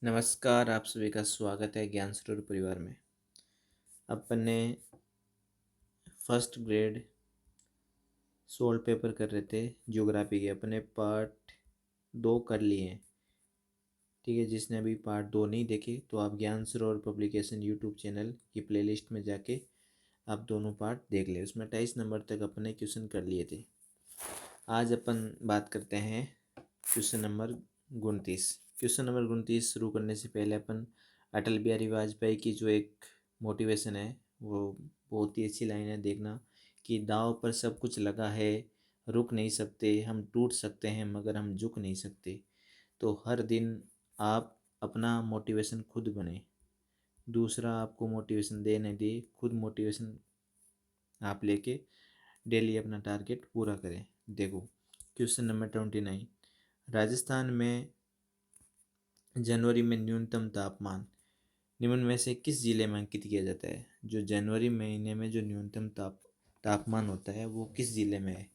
नमस्कार, आप सभी का स्वागत है ज्ञान सरोवर परिवार में। अपन ने फर्स्ट ग्रेड सोल्व पेपर कर रहे थे ज्योग्राफी के। अपने पार्ट 2 कर लिए हैं। ठीक है, जिसने अभी पार्ट 2 नहीं देखे तो आप ज्ञान सरोवर पब्लिकेशन यूट्यूब चैनल की प्लेलिस्ट में जाके आप दोनों पार्ट देख ले। उसमें 28 नंबर तक अपने क्वेश्चन कर लिए थे। आज अपन बात करते हैं क्वेश्चन नंबर 29। क्वेश्चन नंबर 29 शुरू करने से पहले अपन अटल बिहारी वाजपेयी की जो एक मोटिवेशन है वो बहुत ही अच्छी लाइन है, देखना कि दांव पर सब कुछ लगा है, रुक नहीं सकते, हम टूट सकते हैं मगर हम झुक नहीं सकते। तो हर दिन आप अपना मोटिवेशन खुद बने, दूसरा आपको मोटिवेशन दे नहीं दे, खुद मोटिवेशन आप लेके डेली अपना टारगेट पूरा करें। देखो क्वेश्चन नंबर 29, राजस्थान में जनवरी में न्यूनतम तापमान निम्न में से किस जिले में अंकित किया जाता है? जो जनवरी महीने में जो न्यूनतम तापमान होता है वो किस जिले में है?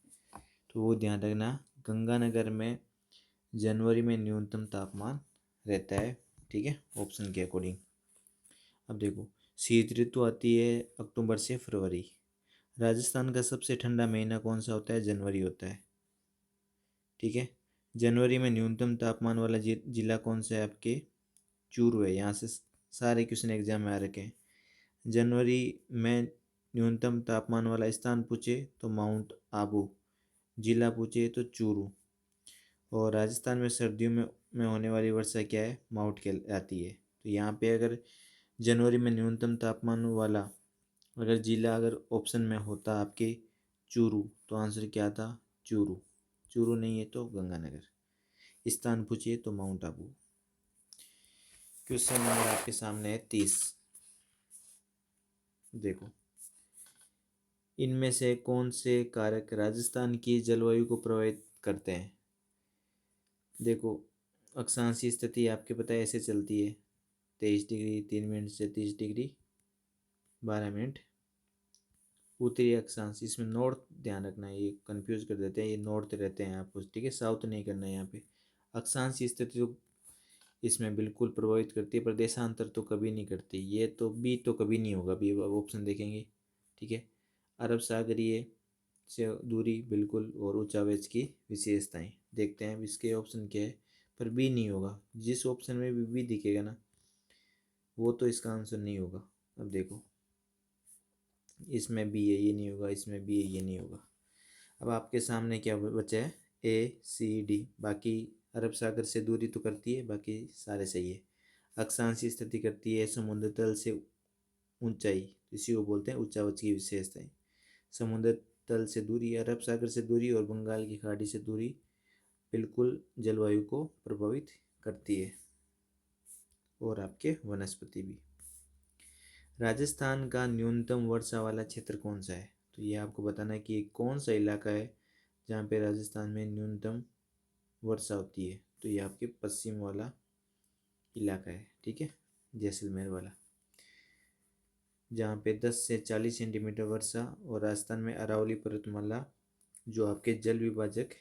तो वो ध्यान रखना, गंगानगर में जनवरी में न्यूनतम तापमान रहता है। ठीक है, ऑप्शन के अकॉर्डिंग। अब देखो, शीत ऋतु आती है अक्टूबर से फरवरी। राजस्थान का सबसे ठंडा महीना कौन सा होता है? जनवरी होता है। ठीक है, जनवरी में न्यूनतम तापमान वाला जिला कौन सा है आपके? चूरू है। यहाँ से सारे क्वेश्चन एग्जाम में आ रखे हैं। जनवरी में न्यूनतम तापमान वाला स्थान पूछे तो माउंट आबू, जिला पूछे तो चूरू। और राजस्थान में सर्दियों में होने वाली वर्षा क्या है? माउंट कहलाती है। तो यहाँ पे अगर जनवरी में न्यूनतम तापमान वाला अगर जिला अगर ऑप्शन में होता आपके चूरू, तो आंसर क्या था? चूरू। चूरू नहीं है तो गंगानगर। स्थान पूछिए तो माउंट आबू। क्वेश्चन नंबर आपके सामने है 30। देखो, इनमें से कौन से कारक राजस्थान की जलवायु को प्रभावित करते हैं? देखो, अक्षांशीय स्थिति आपके पता है ऐसे चलती है, 23 डिग्री 3 मिनट से 30 डिग्री 12 मिनट। उत्तरी अक्षांश, इसमें नॉर्थ ध्यान रखना है, ये कंफ्यूज कर देते हैं, ये नॉर्थ रहते हैं आपको। ठीक है, साउथ नहीं करना है यहाँ पे। अक्षांशीय स्थिति तो इसमें बिल्कुल प्रभावित करती है, पर देशांतर तो कभी नहीं करती। ये तो बी तो कभी नहीं होगा, बी ऑप्शन देखेंगे। ठीक है, अरब सागरीय से दूरी बिल्कुल, और उच्चावेच की विशेषताएं देखते हैं इसके ऑप्शन क्या है, पर बी नहीं होगा। जिस ऑप्शन में भी बी दिखेगा ना वो तो इसका आंसर नहीं होगा। अब देखो, इसमें बी है ये नहीं होगा, इसमें बी है ये नहीं होगा। अब आपके सामने क्या बचा है? ए सी डी। बाकी अरब सागर से दूरी तो करती है, बाकी सारे सही है। अक्षांशीय स्थिति करती है, समुद्र तल से ऊंचाई, इसी को बोलते हैं उच्चावच की विशेषताएं। समुद्र तल से दूरी, अरब सागर से दूरी और बंगाल की खाड़ी से दूरी बिल्कुल जलवायु को प्रभावित करती है, और आपके वनस्पति भी। राजस्थान का न्यूनतम वर्षा वाला क्षेत्र कौन सा है? तो ये आपको बताना है कि कौन सा इलाका है जहाँ पे राजस्थान में न्यूनतम वर्षा होती है। तो ये आपके पश्चिम वाला इलाका है। ठीक है, जैसलमेर वाला, जहाँ पे 10 से 40 सेंटीमीटर वर्षा। और राजस्थान में अरावली पर्वतमाला जो आपके जल विभाजक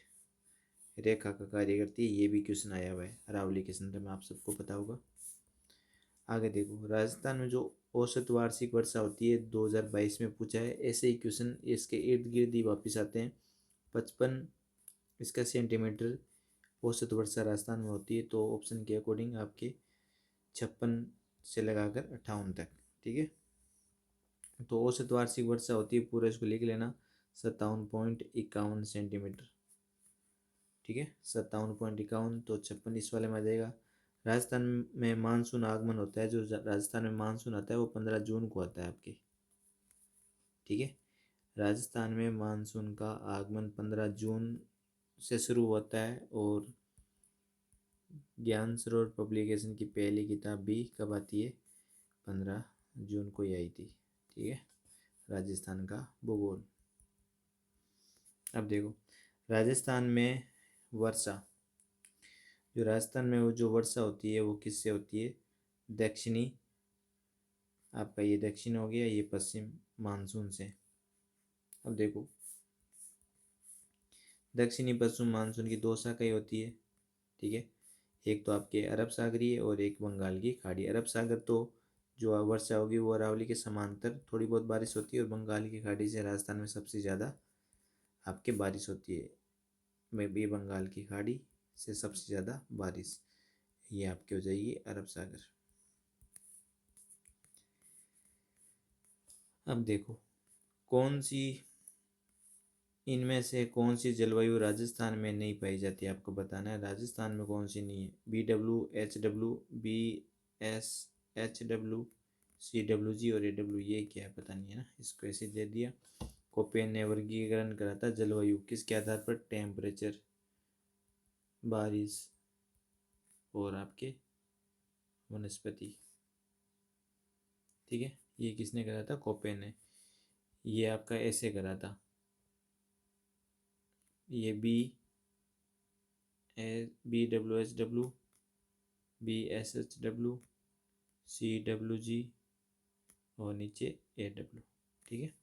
रेखा का कार्य करती है, ये भी क्वेश्चन आया हुआ है अरावली के संदर्भ में, आप सबको पता होगा। आगे देखो, राजस्थान में जो औसत वार्षिक वर्षा होती है 2022 में पूछा है। ऐसे ही क्वेश्चन इसके इर्द गिर्द ही वापिस आते हैं। 55 इसका सेंटीमीटर औसत वर्षा राजस्थान में होती है। तो ऑप्शन के अकॉर्डिंग आपके 56 से लगाकर 58 तक। ठीक है, तो औसत वार्षिक वर्षा होती है, पूरा इसको लिख लेना, 57.51 सेंटीमीटर। ठीक है, 57.51, तो 56 इस वाले में आ जाएगा। राजस्थान में मानसून आगमन होता है, जो राजस्थान में मानसून आता है वो 15 जून को आता है आपके। ठीक है, राजस्थान में मानसून का आगमन 15 जून से शुरू होता है। और ज्ञान सरोवर पब्लिकेशन की पहली किताब भी कब आती है? 15 जून को ही आई थी। ठीक है, राजस्थान का भूगोल। अब देखो, राजस्थान में वर्षा, जो राजस्थान में वो जो वर्षा होती है वो किससे होती है? दक्षिणी, आपका ये दक्षिण हो गया, ये पश्चिम मानसून से। अब देखो, दक्षिणी पश्चिम मानसून की दो शाखाएं होती है। ठीक है, एक तो आपके अरब सागरीय और एक बंगाल की खाड़ी। अरब सागर तो जो वर्षा होगी वो अरावली के समांतर थोड़ी बहुत बारिश होती है, और बंगाल की खाड़ी से राजस्थान में सबसे ज़्यादा आपके बारिश होती है। में भी बंगाल की खाड़ी से सबसे ज़्यादा बारिश ये आपकी हो जाएगी अरब सागर। अब देखो कौन सी इनमें से कौन सी जलवायु राजस्थान में नहीं पाई जाती है, आपको बताना है राजस्थान में कौन सी नहीं है। BW, HW, BSHW, CWG और AW, ये क्या है पता नहीं है ना, इसको ऐसे दे दिया। कोपेन ने वर्गीकरण करा था जलवायु किसके आधार पर, टेम्परेचर, बारिश और आपके वनस्पति। ठीक है, ये किसने करा था, कोपेन ने। ये आपका ऐसे करा था, ये BWHW, BSHW, CWG और नीचे AW। ठीक है,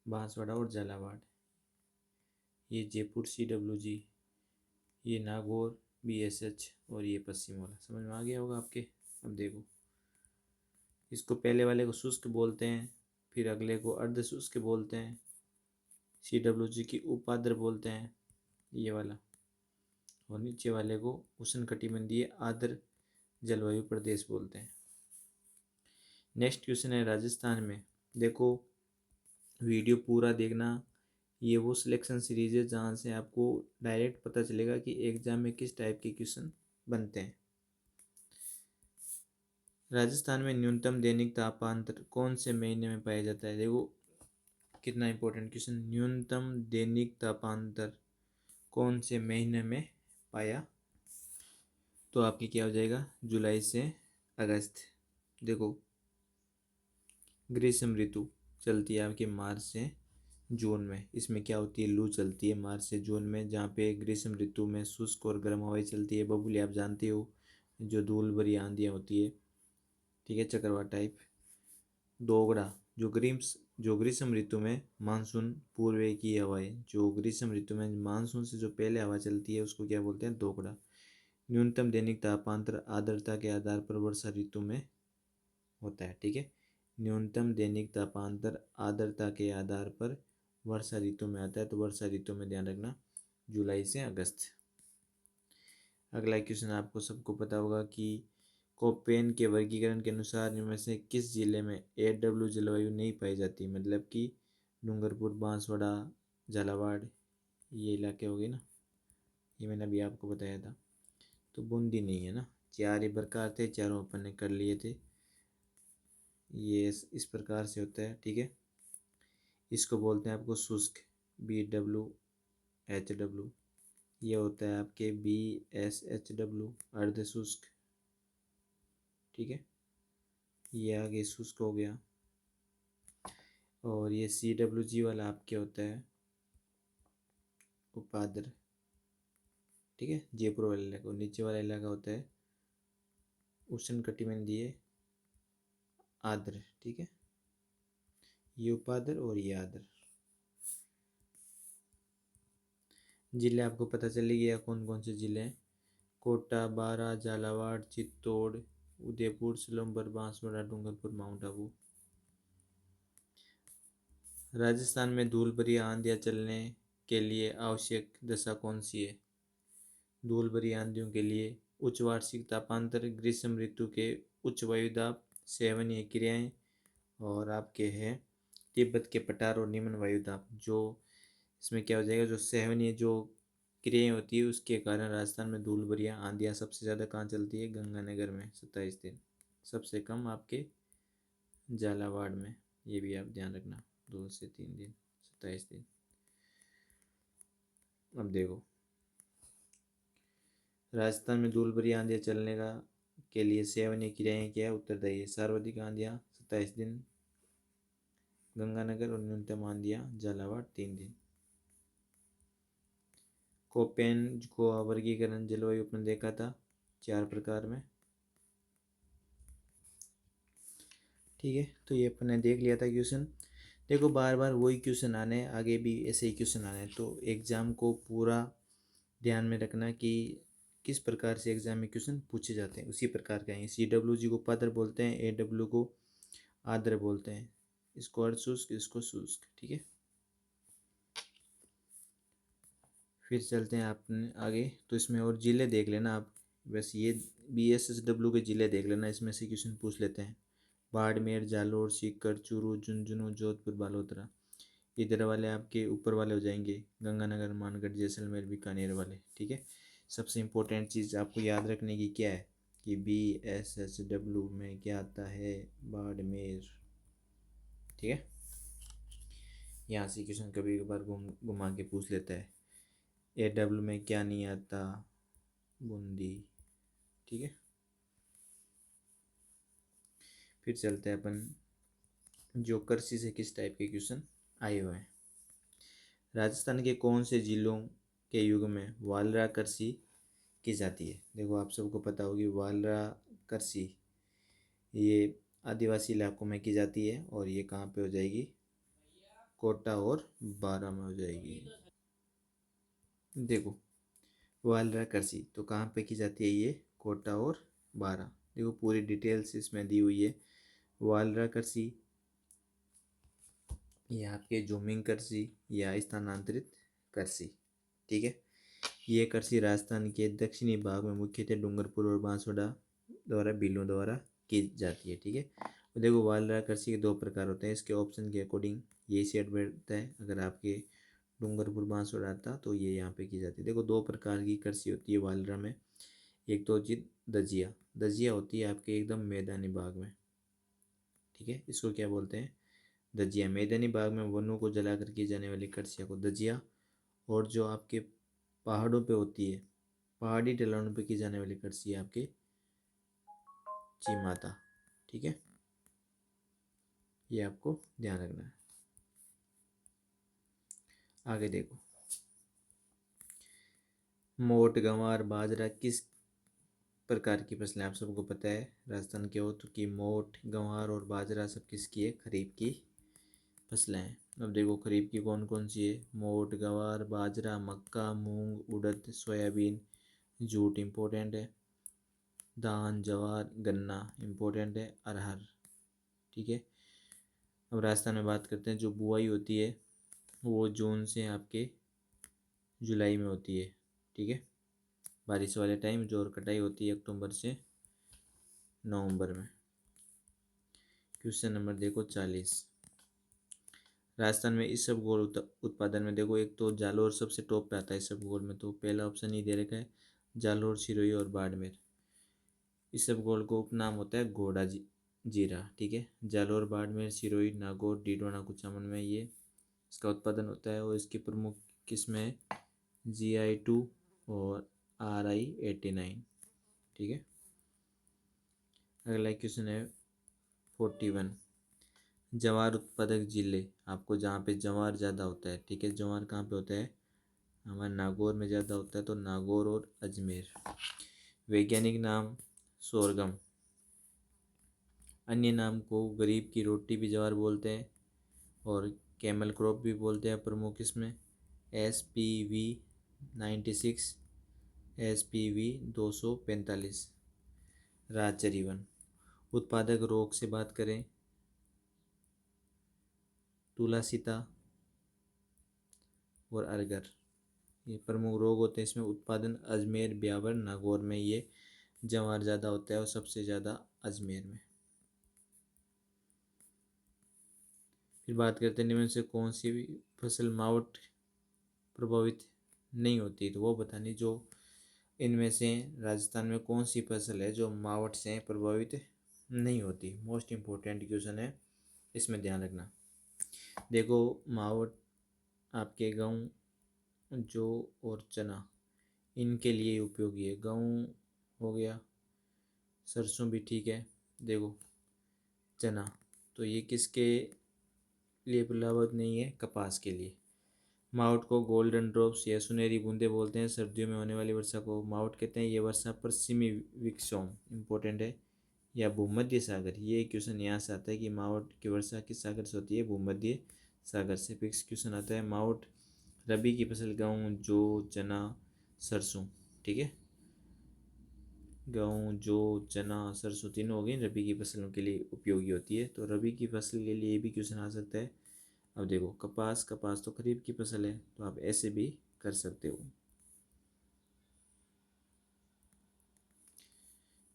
बांसवाड़ा और झालावाड़। ये जयपुर CWG, ये नागौर BSH और ये पश्चिम वाला। समझ में आ गया होगा आपके। अब देखो इसको पहले वाले को शुष्क बोलते हैं, फिर अगले को अर्ध शुष्क बोलते हैं, CWG की उपाद्र बोलते हैं ये वाला, और नीचे वाले को उष्णकटिबंधीय आर्द्र जलवायु प्रदेश बोलते हैं। नेक्स्ट क्वेश्चन है राजस्थान में। देखो वीडियो पूरा देखना, ये वो सिलेक्शन सीरीज है जहाँ से आपको डायरेक्ट पता चलेगा कि एग्जाम में किस टाइप के क्वेश्चन बनते हैं। राजस्थान में न्यूनतम दैनिक तापांतर कौन से महीने में पाया जाता है। देखो कितना इंपॉर्टेंट क्वेश्चन, न्यूनतम दैनिक तापांतर कौन से महीने में पाया, तो आपकी क्या हो जाएगा, जुलाई से अगस्त। देखो ग्रीष्म ऋतु चलती है आपके मार्च से जून में, इसमें क्या होती है, लू चलती है मार्च से जून में, जहाँ पे ग्रीष्म ऋतु में शुष्क और गर्म हवाएं चलती है। बबूले आप जानते हो, जो धूल भरी आंधियाँ होती है, ठीक है, चक्रवात टाइप। दोगड़ा जो ग्रीष्म ऋतु में मानसून पूर्व की हवाएं, जो ग्रीष्म ऋतु में मानसून से जो पहले हवा चलती है उसको क्या बोलते हैं, दोगड़ा। न्यूनतम दैनिक तापांतर आर्द्रता के आधार पर वर्षा ऋतु में होता है। ठीक है, न्यूनतम दैनिक तापांतर आर्द्रता के आधार पर वर्षा ऋतु में आता है, तो वर्षा ऋतु में ध्यान रखना जुलाई से अगस्त। अगला क्वेश्चन आपको सबको पता होगा कि कोपेन के वर्गीकरण के अनुसार इनमें से किस जिले में AW जलवायु नहीं पाई जाती, मतलब कि डूंगरपुर, बांसवाड़ा, झालावाड़, ये इलाके हो गए ना, ये मैंने अभी आपको बताया था। तो बूंदी नहीं है ना, चार ही प्रकार थे, चारों अपन ने कर लिए थे। ये इस प्रकार से होता है। ठीक है, इसको बोलते हैं आपको शुष्क, BWHW। ये होता है आपके BSHW अर्ध शुष्क। ठीक है, ये आगे शुष्क हो गया। और ये CWG वाला आपके होता है उपाद्र। ठीक है, जयपुर वाला इलाका, नीचे वाला इलाका होता है उष्णकटिबंधीय आर्द्र। ठीक है, ये उपाद्र और ये आर्द्र। जिले आपको पता चल गया कौन कौन से जिले हैं, कोटा, बारा, झालावाड़, चित्तौड़, उदयपुर, सिलंबर, बांसवाड़ा, डूंगरपुर, माउंट आबू। राजस्थान में धूल भरी आंधियां चलने के लिए आवश्यक दशा कौन सी है। धूल भरी आंधियों के लिए उच्च वार्षिक तापांतर, ग्रीष्म ऋतु के उच्च वायुदाब, सेवनीय क्रियाएं, और आपके हैं तिब्बत के पठार और निम्न वायुदाब। जो इसमें क्या हो जाएगा, जो सेवनीय जो क्रियाएं होती है उसके कारण राजस्थान में धूल भरी आंधियां सबसे ज़्यादा कहाँ चलती है, गंगानगर में 27 दिन, सबसे कम आपके झालावाड़ में। ये भी आप ध्यान रखना, 2 से 3 दिन, 27 दिन। अब देखो राजस्थान में धूल भरी आंधियां चलने का के लिए सेवनीय क्रियाएं क्या है, उत्तरदायी है। सर्वाधिक आंधियां 27 दिन गंगानगर, और न्यूनतम आंधियां झालावाड़ 3 दिन। कोपेन को वर्गीकरण जलवायु अपन देखा था 4 प्रकार में। ठीक है, तो ये अपन ने देख लिया था क्वेश्चन। देखो बार बार वही क्वेश्चन आने, आगे भी ऐसे ही क्वेश्चन आने, तो एग्ज़ाम को पूरा ध्यान में रखना कि किस प्रकार से एग्जाम में क्वेश्चन पूछे जाते हैं उसी प्रकार का है। CWG को पादर बोलते हैं, AW को आदर बोलते हैं, इसको अर्धशुष्क, इसको शुष्क। ठीक है, फिर चलते हैं आपने आगे। तो इसमें और जिले देख लेना आप, बस ये BSSW के जिले देख लेना, इसमें से क्वेश्चन पूछ लेते हैं। बाड़मेर, जालोर, सीकर, चूरू, झुंझुनू, जोधपुर, बालोतरा। इधर वाले आपके ऊपर वाले हो जाएंगे, गंगानगर, मानगढ़, जैसलमेर, बीकानेर वाले। ठीक है, सबसे इम्पोर्टेंट चीज़ आपको याद रखने की क्या है कि BSSW में क्या आता है, बाड़मेर। ठीक है, यहाँ से क्वेश्चन कभी कभार घुमा के पूछ लेता है। AW में क्या नहीं आता, बूंदी। ठीक है, फिर चलते हैं अपन जो कृषि से किस टाइप के क्वेश्चन आए हुए हैं। राजस्थान के कौन से जिलों के युग में वालरा कृषि की जाती है। देखो आप सबको पता होगी वालरा कृषि ये आदिवासी इलाकों में की जाती है, और ये कहाँ पे हो जाएगी, कोटा और बारा में हो जाएगी। देखो वालरा कृषि तो कहाँ पे की जाती है, ये कोटा और बारा। देखो पूरी डिटेल्स इसमें दी हुई है। वालरा कृषि ये आपके जूमिंग कृषि या स्थानांतरित कृषि। ठीक है, ये कृषि राजस्थान के दक्षिणी भाग में मुख्यतः डूंगरपुर और बांसवाड़ा द्वारा भीलों द्वारा की जाती है। ठीक है, तो देखो वालरा कृषि के दो प्रकार होते हैं, इसके ऑप्शन के अकॉर्डिंग ये सेट बैठता है। अगर आपके डूंगरपुर बांसवाड़ा आता तो ये यहाँ पे की जाती है। देखो दो प्रकार की कृषि होती है वालरा में, एक तो होती है दजिया। दजिया होती है आपके एकदम मैदानी भाग में। ठीक है, इसको क्या बोलते हैं, दजिया। मैदानी भाग में वनों को जलाकर की जाने वाली कृषिया को दजिया। और जो आपके पहाड़ों पे होती है, पहाड़ी ढलानों पे की जाने वाली कृषि है आपके चीमाता। ठीक है, ये आपको ध्यान रखना है। आगे देखो मोट, गंवार, बाजरा किस प्रकार की फसलें, आप सबको पता है राजस्थान के हो तो कि मोट, गंवार और बाजरा सब किसकी है, खरीफ की फसलें हैं। अब देखो खरीफ की कौन कौन सी है, मोट, गंवार, बाजरा, मक्का, मूंग, उड़द, सोयाबीन, जूट इम्पोर्टेंट है, धान, जवार, गन्ना इम्पोर्टेंट है, अरहर। ठीक है, अब राजस्थान में बात करते हैं, जो बुआई होती है वो जून से आपके जुलाई में होती है। ठीक है, बारिश वाले टाइम जो, और कटाई होती है अक्टूबर से नवंबर में। क्वेश्चन नंबर देखो 40। राजस्थान में इसबगोल उत्पादन में देखो एक तो जालोर सबसे टॉप पे आता है इसबगोल में, तो पहला ऑप्शन ही दे रखा है जालोर, सिरोही और बाड़मेर। इसबगोल को उपनाम होता है घोड़ा जीरा। ठीक है, जालोर, बाड़मेर, सिरोही, नागौर, डीडवाना, कुचामन में ये इसका उत्पादन होता है। और इसकी प्रमुख किस्में है GI2 और RI89। ठीक है, अगला क्वेश्चन है 41। जवार उत्पादक जिले, आपको जहाँ पे जवार ज़्यादा होता है। ठीक है, जवार कहाँ पे होता है, हमारे नागौर में ज़्यादा होता है, तो नागौर और अजमेर। वैज्ञानिक नाम सोरगम, अन्य नाम को गरीब की रोटी भी जवार बोलते हैं और कैमल क्रॉप भी बोलते हैं। प्रमुख इसमें SPV96, SPV245। राजचरीवन उत्पादक रोग से बात करें तुलासिता और अरगर, ये प्रमुख रोग होते हैं। इसमें उत्पादन अजमेर, ब्यावर, नागौर में ये जवार ज़्यादा होता है और सबसे ज़्यादा अजमेर में। फिर बात करते हैं निम्न से कौन सी भी फसल मावट प्रभावित नहीं होती, तो वो बतानी। जो इनमें से राजस्थान में कौन सी फसल है जो मावट से प्रभावित नहीं होती, मोस्ट इम्पोर्टेंट क्वेश्चन है, इसमें ध्यान रखना। देखो मावट आपके गेहूँ, जौ और चना इनके लिए उपयोगी है। गेहूँ हो गया, सरसों भी ठीक है। देखो चना तो ये किसके लिए प्रभावित नहीं है, कपास के लिए। मावट को गोल्डन ड्रॉप्स या सुनहरी बूंदे बोलते हैं। सर्दियों में होने वाली वर्षा को मावट कहते हैं। ये वर्षा पश्चिमी विक्षोभ इंपॉर्टेंट है या भूमध्य सागर। ये क्वेश्चन यहाँ से आता है कि मावट की वर्षा किस सागर से होती है, भूमध्य सागर से। फिक्स क्वेश्चन आता है मावट रबी की फसल गेहूँ, जौ, चना, सरसों। ठीक है, गेहूँ, जौ, चना, सरसों तीनों हो गई रबी की फसलों के लिए उपयोगी होती है। तो रबी की फसल के लिए ये भी क्वेश्चन आ सकता है। अब देखो कपास, कपास तो खरीफ की फसल है, तो आप ऐसे भी कर सकते हो।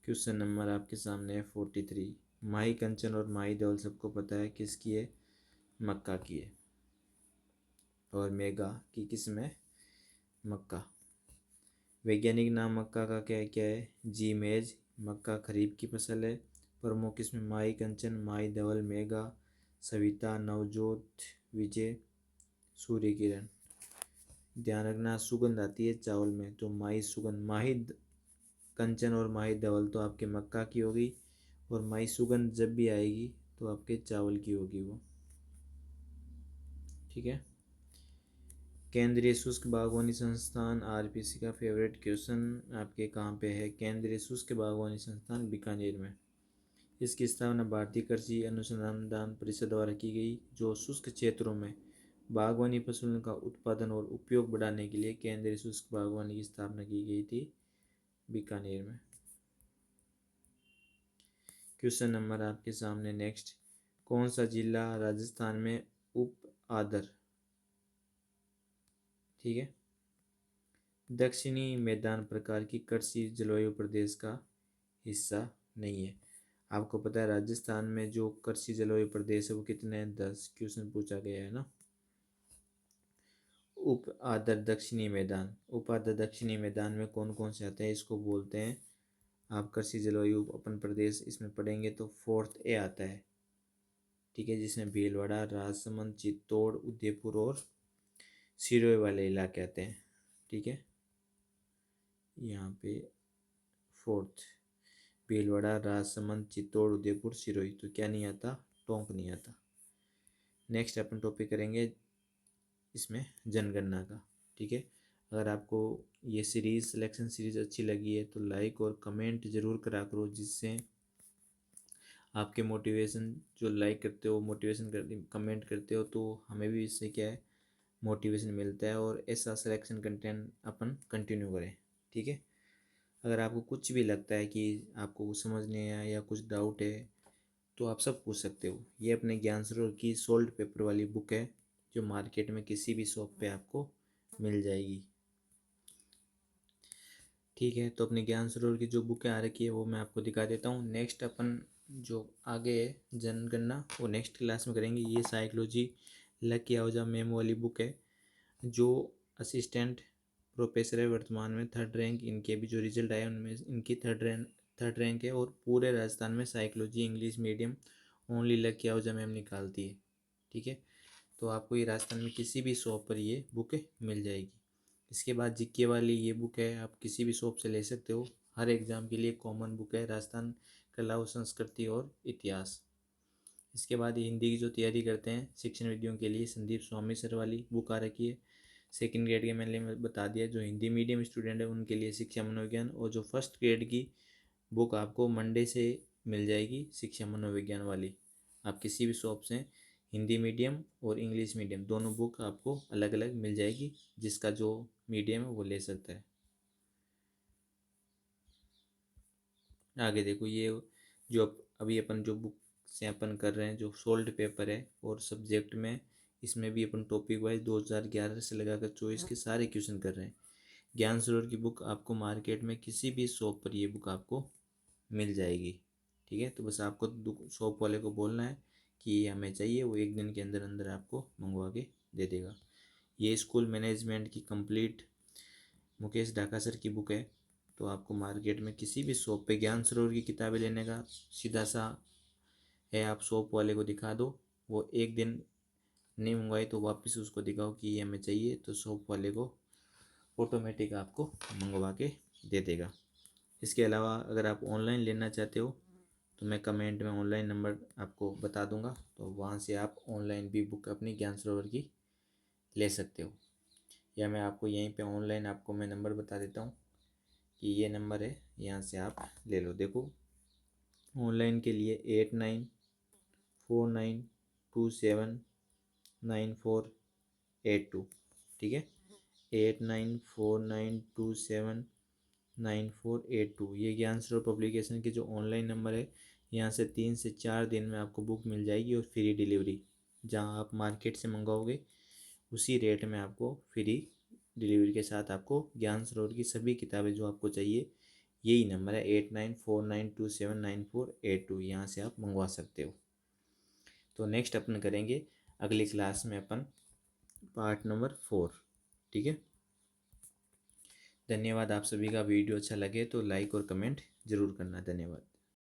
क्वेश्चन नंबर आपके सामने है 43। माही कंचन और माही धवल सबको पता है किसकी है? मक्का की है। और मेगा की किस में? मक्का। वैज्ञानिक नाम मक्का का क्या क्या है? जी मेज। मक्का खरीफ की फसल है। प्रमुख इसमें माही कंचन, माही धवल, मेगा, सविता, नवजोत, विजय, सूर्य किरण। ध्यान रखना सुगंध आती है चावल में, तो माही सुगंध, माही कंचन और माही धवल तो आपके मक्का की होगी, और माही सुगंध जब भी आएगी तो आपके चावल की होगी वो। ठीक है। केंद्रीय शुष्क बागवानी संस्थान आरपीसी का फेवरेट क्वेश्चन आपके कहाँ पे है? केंद्रीय शुष्क बागवानी संस्थान बीकानेर में। इसकी स्थापना भारतीय कृषि अनुसंधान परिषद द्वारा की गई, जो शुष्क क्षेत्रों में बागवानी फसलों का उत्पादन और उपयोग बढ़ाने के लिए केंद्रीय शुष्क बागवानी की स्थापना की गई थी बीकानेर में। क्वेश्चन नंबर आपके सामने नेक्स्ट। कौन सा जिला राजस्थान में उप आदर, ठीक है, दक्षिणी मैदान प्रकार की कृषि जलवायु प्रदेश का हिस्सा नहीं है? आपको पता है राजस्थान में जो कृषि जलवायु प्रदेश है वो कितने हैं? 10 क्वेश्चन पूछा गया है ना। उप आदर दक्षिणी मैदान, उप आदर दक्षिणी मैदान में कौन कौन से आते हैं इसको बोलते हैं आप कृषि जलवायु अपन प्रदेश। इसमें पढ़ेंगे तो 4th ए आता है, ठीक है, जिसमें भीलवाड़ा, राजसमंद, चित्तौड़, उदयपुर और सिरोही वाले इलाके आते हैं। ठीक है, यहाँ पे 4th भीलवाड़ा, राजसमंद, चित्तौड़, उदयपुर, सिरोही। तो क्या नहीं आता? टोंक नहीं आता। नेक्स्ट अपन टॉपिक करेंगे इसमें जनगणना का। ठीक है, अगर आपको ये सीरीज़ सिलेक्शन सीरीज़ अच्छी लगी है तो लाइक और कमेंट ज़रूर करा करो, जिससे आपके मोटिवेशन, जो लाइक करते हो मोटिवेशन करते कमेंट करते हो, तो हमें भी इससे क्या है मोटिवेशन मिलता है, और ऐसा सिलेक्शन कंटेंट अपन कंटिन्यू करें। ठीक है, अगर आपको कुछ भी लगता है कि आपको कुछ समझ नहीं आया या कुछ डाउट है तो आप सब पूछ सकते हो। ये अपने ज्ञान सरोवर की सोल्ड पेपर वाली बुक है, जो मार्केट में किसी भी शॉप पे आपको मिल जाएगी। ठीक है, तो अपने ज्ञान सरोवर की जो बुकें आ रखी है वो मैं आपको दिखा देता हूँ। नेक्स्ट अपन जो आगे है जनगणना वो नेक्स्ट क्लास में करेंगे। ये साइकोलॉजी लकी आहूजा मैम वाली बुक है, जो असिस्टेंट प्रोफेसर है वर्तमान में, 3rd रैंक इनके भी जो रिजल्ट आए उनमें इनकी 3rd रैंक है, और पूरे राजस्थान में psychology English medium only lucky Ahuja ma'am निकालती है। ठीक है, तो आपको ये राजस्थान में किसी भी शॉप पर ये बुक मिल जाएगी। इसके बाद जीके वाली ये बुक है, आप किसी भी शॉप से ले सकते हो। हर एग्ज़ाम के लिए कॉमन बुक है, राजस्थान कला और संस्कृति और इतिहास। इसके बाद ये हिंदी की जो तैयारी करते हैं शिक्षण विधियों के लिए संदीप स्वामी सर वाली बुक आ रखी है। 2nd ग्रेड के मैंने बता दिया, जो हिंदी मीडियम स्टूडेंट है उनके लिए शिक्षा मनोविज्ञान, और जो 1st ग्रेड की बुक आपको मंडे से मिल जाएगी शिक्षा मनोविज्ञान वाली। आप किसी भी शॉप से हिंदी मीडियम और इंग्लिश मीडियम दोनों बुक आपको अलग अलग मिल जाएगी, जिसका जो मीडियम है वो ले सकता है। आगे देखो, ये जो अभी अपन जो बुक से अपन कर रहे हैं जो सोल्ड पेपर है और सब्जेक्ट में, इसमें भी अपन टॉपिक वाइज 2011 से लगाकर 24 के सारे क्वेश्चन कर रहे हैं। ज्ञान सरोवर की बुक आपको मार्केट में किसी भी शॉप पर ये बुक आपको मिल जाएगी। ठीक है, तो बस आपको शॉप वाले को बोलना है कि ये हमें चाहिए, वो 1 दिन के अंदर अंदर आपको मंगवा के दे देगा। ये स्कूल मैनेजमेंट की कंप्लीट मुकेश ढाका सर की बुक है। तो आपको मार्केट में किसी भी शॉप पे ज्ञान सरोवर की किताबें लेने का सीधा सा है, आप शॉप वाले को दिखा दो, वो 1 दिन नहीं मंगवाई तो वापस उसको दिखाओ कि ये हमें चाहिए, तो शॉप वाले को ऑटोमेटिक आपको मंगवा के दे देगा। इसके अलावा अगर आप ऑनलाइन लेना चाहते हो तो मैं कमेंट में ऑनलाइन नंबर आपको बता दूंगा, तो वहाँ से आप ऑनलाइन भी बुक अपनी ज्ञान सरोवर की ले सकते हो, या मैं आपको यहीं पे ऑनलाइन आपको मैं नंबर बता देता हूँ कि ये नंबर है, यहाँ से आप ले लो। देखो ऑनलाइन के लिए 8949279482, ठीक है, 8949279482। 9482। ये ज्ञान सरोवर पब्लिकेशन के जो ऑनलाइन नंबर है, यहाँ से 3 से 4 दिन में आपको बुक मिल जाएगी और फ्री डिलीवरी। जहाँ आप मार्केट से मंगाओगे उसी रेट में आपको फ्री डिलीवरी के साथ आपको ज्ञान सरोवर की सभी किताबें जो आपको चाहिए, यही नंबर है 8949279482, यहाँ से आप मंगवा सकते हो। तो नेक्स्ट अपन करेंगे अगली क्लास में अपन पार्ट नंबर 4। ठीक है, धन्यवाद। आप सभी का वीडियो अच्छा लगे तो लाइक और कमेंट ज़रूर करना। धन्यवाद।